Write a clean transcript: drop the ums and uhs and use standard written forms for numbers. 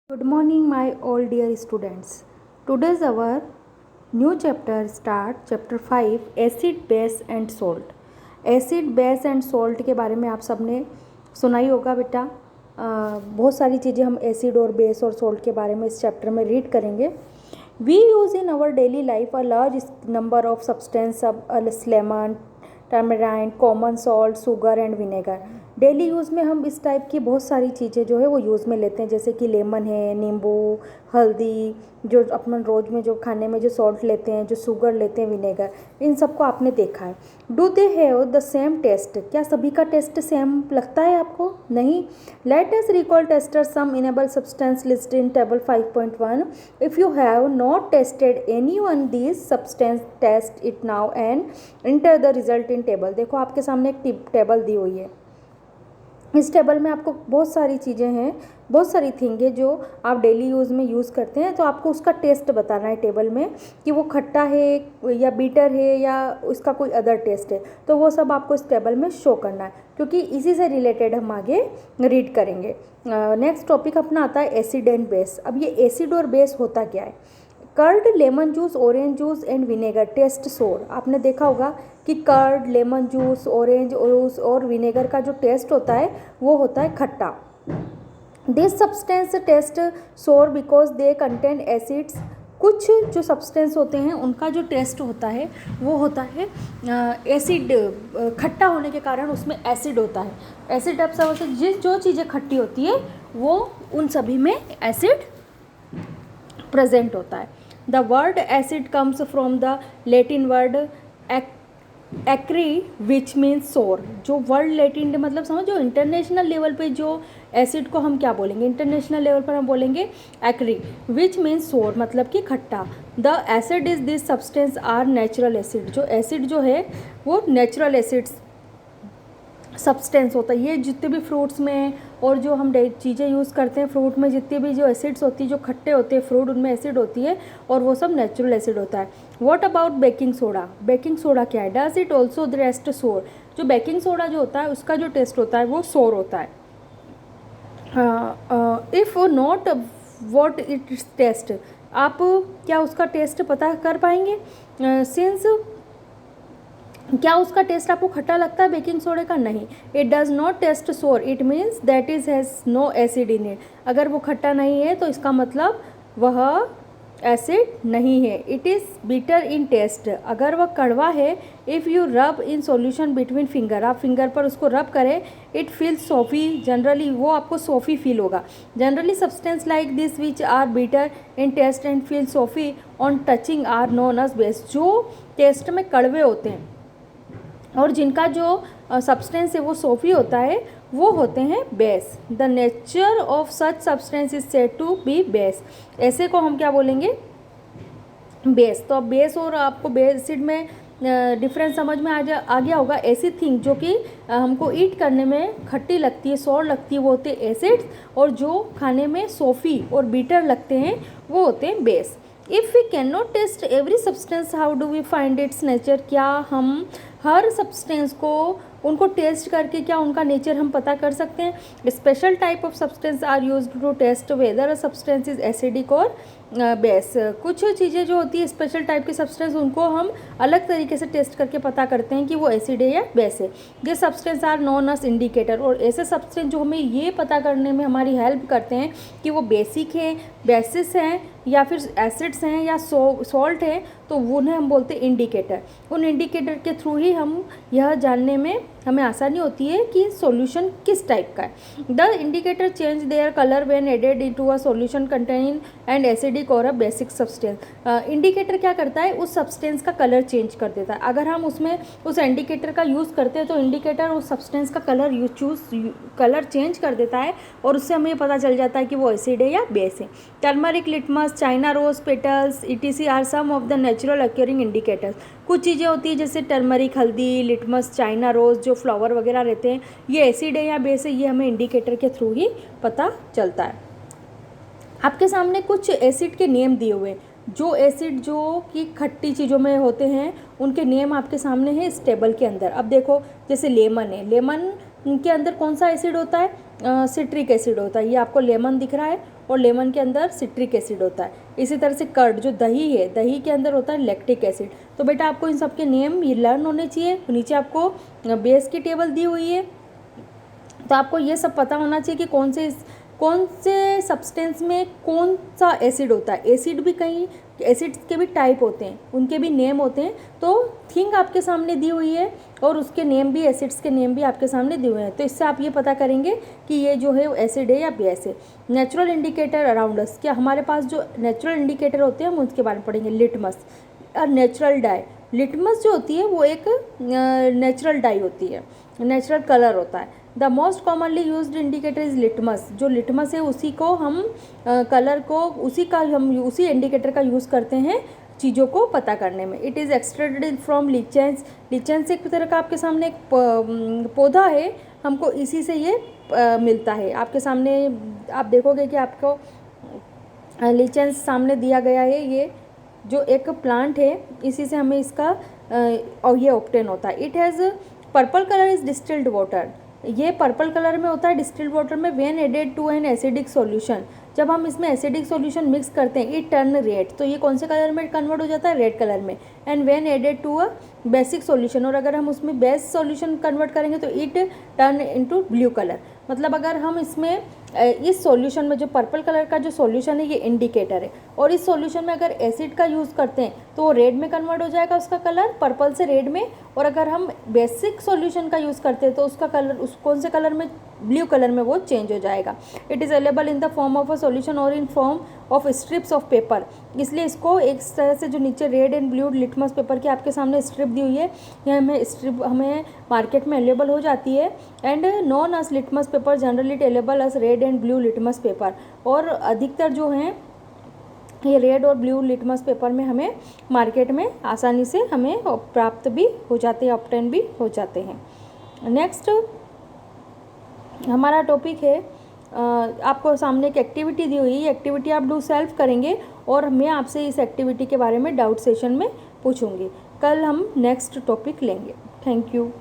Good morning, my all dear students. Today's our new chapter start chapter 5 acid base and salt. Acid base and salt के बारे में आप सबने सुना ही होगा बेटा। बहुत सारी चीज़ें हम एसिड और बेस और सॉल्ट के बारे में इस चैप्टर में रीड करेंगे। We use in our daily life a large number of substance lemon tamarind common salt sugar and vinegar. Daily use में हम इस टाइप की बहुत सारी चीज़ें जो है वो यूज़ में लेते हैं, जैसे कि लेमन है, नींबू, हल्दी, जो अपन रोज़ में जो खाने में जो सॉल्ट लेते हैं, जो शुगर लेते हैं, विनेगर, इन सबको आपने देखा है। Do they have the same taste? क्या सभी का टेस्ट सेम लगता है आपको? नहीं। Let us recall taste of some edible substance list in table 5.1। If you have not tasted any one these substance taste it now and enter the result in table. देखो आपके सामने एक टेबल दी हुई है। इस टेबल में आपको बहुत सारी चीज़ें हैं, बहुत सारी थिंग है जो आप डेली यूज़ में यूज़ करते हैं, तो आपको उसका टेस्ट बताना है टेबल में कि वो खट्टा है या बीटर है या उसका कोई अदर टेस्ट है। तो वो सब आपको इस टेबल में शो करना है, क्योंकि इसी से रिलेटेड हम आगे रीड करेंगे। नेक्स्ट टॉपिक अपना आता है एसिड एंड बेस। अब ये एसिड और बेस होता क्या है? Curd, lemon juice, orange juice and vinegar taste sour. आपने देखा होगा कि curd, lemon juice, orange juice और विनेगर का जो टेस्ट होता है वो होता है खट्टा। This substance taste sour because they contain acids. कुछ जो सब्सटेंस होते हैं उनका जो टेस्ट होता है वो होता है एसिड, खट्टा होने के कारण उसमें एसिड होता है। एसिड अब सब होता है, जो चीज़ें खट्टी होती है वो उन सभी में एसिड प्रेजेंट होता है। The word acid comes from the Latin word acere which means sour. जो वर्ड लैटिन मतलब समझो, इंटरनेशनल लेवल पे जो एसिड को हम क्या बोलेंगे? इंटरनेशनल लेवल पर हम बोलेंगे एक्री विच मीन्स सोर, मतलब कि खट्टा। The acid is this substance are natural acid. जो एसिड जो है वो नेचुरल एसिड्स सब्सटेंस होता है। ये जितने भी फ्रूट्स में और जो हम चीज़ें यूज़ करते हैं फ्रूट में, जितनी भी जो एसिड्स होती है, जो खट्टे होते हैं फ्रूट, उनमें एसिड होती है और वो सब नेचुरल एसिड होता है। What about baking soda? Baking soda क्या है? Does it also the taste sour? जो बेकिंग सोडा जो होता है उसका जो टेस्ट होता है वो सोर होता है। If not what it taste? आप क्या उसका टेस्ट पता कर पाएंगे? सिंस क्या उसका टेस्ट आपको खट्टा लगता है बेकिंग सोडे का? नहीं। It does not taste sour, it means that is has no acid in it. अगर वो खट्टा नहीं है तो इसका मतलब वह एसिड नहीं है। It is bitter in taste. अगर वह कड़वा है, if you rub in solution between finger, आप फिंगर पर उसको रब करें, इट फील्स सोफी। जनरली वो आपको सोफी फील होगा। Generally substance like this which are bitter in taste and feel soapy on touching are known as base. जो टेस्ट में कड़वे होते हैं और जिनका जो सब्सटेंस है वो सोफी होता है, वो होते हैं base. The nature of such substance is said to be base. ऐसे को हम क्या बोलेंगे? बेस। तो अब बेस और आपको बेसिड में डिफरेंस समझ में आ गया होगा। ऐसी थिंग जो कि हमको ईट करने में खट्टी लगती है, सॉर लगती है, वो होते हैं एसिड्स, और जो खाने में सोफी और बीटर लगते हैं वो होते हैं base. If we can not taste every substance how do we find its nature? क्या हम हर सब्सटेंस को उनको टेस्ट करके क्या उनका नेचर हम पता कर सकते हैं? Special type of substance are used to test whether a substance is acidic or base. कुछ चीज़ें जो होती है स्पेशल टाइप की सब्सटेंस, उनको हम अलग तरीके से टेस्ट करके पता करते हैं कि वो एसिड है या बेस है। This substance are known as indicator. और ऐसे सब्सटेंस जो हमें ये पता करने में हमारी हेल्प करते हैं कि वो बेसिक है, बेसिस हैं या फिर एसिड्स हैं या सॉल्ट है, तो उन्हें हम बोलते हैं इंडिकेटर। उन इंडिकेटर के थ्रू ही हम यह जानने में हमें आसानी होती है कि सॉल्यूशन किस टाइप का है। The indicator change their colour when added into a solution containing and acidic or a basic substance. Indicator क्या करता है? उस सब्सटेंस का कलर चेंज कर देता है। अगर हम उसमें उस इंडिकेटर का यूज़ करते हैं तो इंडिकेटर उस सब्सटेंस का कलर चेंज कर देता है और उससे हमें पता चल जाता है कि वो एसिड है या बेस है। Turmeric, litmus, China rose petals etc are some of the natural occurring indicators. कुछ चीज़ें होती है जैसे टर्मरिक, हल्दी, लिटमस, चाइना रोज, जो फ्लावर वगैरह रहते हैं, ये एसिड है या बेस है, ये हमें इंडिकेटर के थ्रू ही पता चलता है। आपके सामने कुछ एसिड के नेम दिए हुए हैं। जो एसिड जो कि खट्टी चीज़ों में होते हैं उनके नेम आपके सामने हैं इस टेबल के अंदर। अब देखो, जैसे लेमन है, लेमन के अंदर कौन सा एसिड होता है? सिट्रिक एसिड होता है। ये आपको लेमन दिख रहा है और लेमन के अंदर सिट्रिक एसिड होता है। इसी तरह से कर्ड जो दही है, दही के अंदर होता है लैक्टिक एसिड। तो बेटा आपको इन सब के नेम ये लर्न होने चाहिए। नीचे आपको बेस की टेबल दी हुई है, तो आपको ये सब पता होना चाहिए कि कौन से सब्सटेंस में कौन सा एसिड होता है। एसिड भी कई एसिड्स के भी टाइप होते हैं, उनके भी नेम होते हैं। तो थिंग आपके सामने दी हुई है और उसके नेम भी, एसिड्स के नेम भी आपके सामने दिए हुए हैं। तो इससे आप ये पता करेंगे कि ये जो है एसिड है या बेस है। नेचुरल इंडिकेटर अराउंड अस, क्या हमारे पास जो नेचुरल इंडिकेटर होते हैं हम उसके बारे में पढ़ेंगे। लिटमस और नेचुरल डाई। लिटमस जो होती है वो एक नेचुरल डाई होती है, नेचुरल कलर होता है। The most commonly used indicator is litmus. जो लिटमस है उसी को हम कलर को उसी इंडिकेटर का यूज़ करते हैं चीज़ों को पता करने में। It is extracted from lichens. Lichens एक तरह का आपके सामने एक पौधा है, हमको इसी से ये मिलता है। आपके सामने आप देखोगे कि आपको लिचेंस सामने दिया गया है, ये जो एक प्लांट है इसी से हमें इसका और ये ऑब्टेन होता है। It has purple colour is distilled water. ये पर्पल कलर में होता है डिस्टिल्ड वाटर में। When added to an acidic solution, जब हम इसमें एसिडिक सॉल्यूशन मिक्स करते हैं, इट टर्न रेड। तो ये कौन से कलर में कन्वर्ट हो जाता है? रेड कलर में। And when added to a basic solution, और अगर हम उसमें बेस सॉल्यूशन कन्वर्ट करेंगे तो it turn into blue colour. मतलब अगर हम इसमें इस सॉल्यूशन में जो पर्पल कलर का जो सॉल्यूशन है ये इंडिकेटर है, और इस सॉल्यूशन में अगर एसिड का यूज़ करते हैं तो वो रेड में कन्वर्ट हो जाएगा उसका कलर, पर्पल से रेड में। और अगर हम बेसिक सॉल्यूशन का यूज़ करते हैं तो उसका कलर उस कौन से कलर में? ब्लू कलर में वो चेंज हो जाएगा। It is available in the form of a solution और in form of strips of paper. इसलिए इसको एक तरह से जो नीचे red and blue litmus paper की आपके सामने स्ट्रिप दी हुई है, यह हमें मार्केट में अवेलेबल हो जाती है। And non us litmus paper generally available us red and blue litmus paper. और अधिकतर जो हैं ये रेड और ब्लू लिटमस पेपर में हमें मार्केट में आसानी से हमें प्राप्त भी हो जाते हैं, ऑब्टेन भी हो जाते हैं। नेक्स्ट हमारा टॉपिक है, आपको सामने एक एक्टिविटी दी हुई है। एक्टिविटी आप डू सेल्फ करेंगे और मैं आपसे इस एक्टिविटी के बारे में डाउट सेशन में पूछूंगी। कल हम नेक्स्ट टॉपिक लेंगे। Thank you.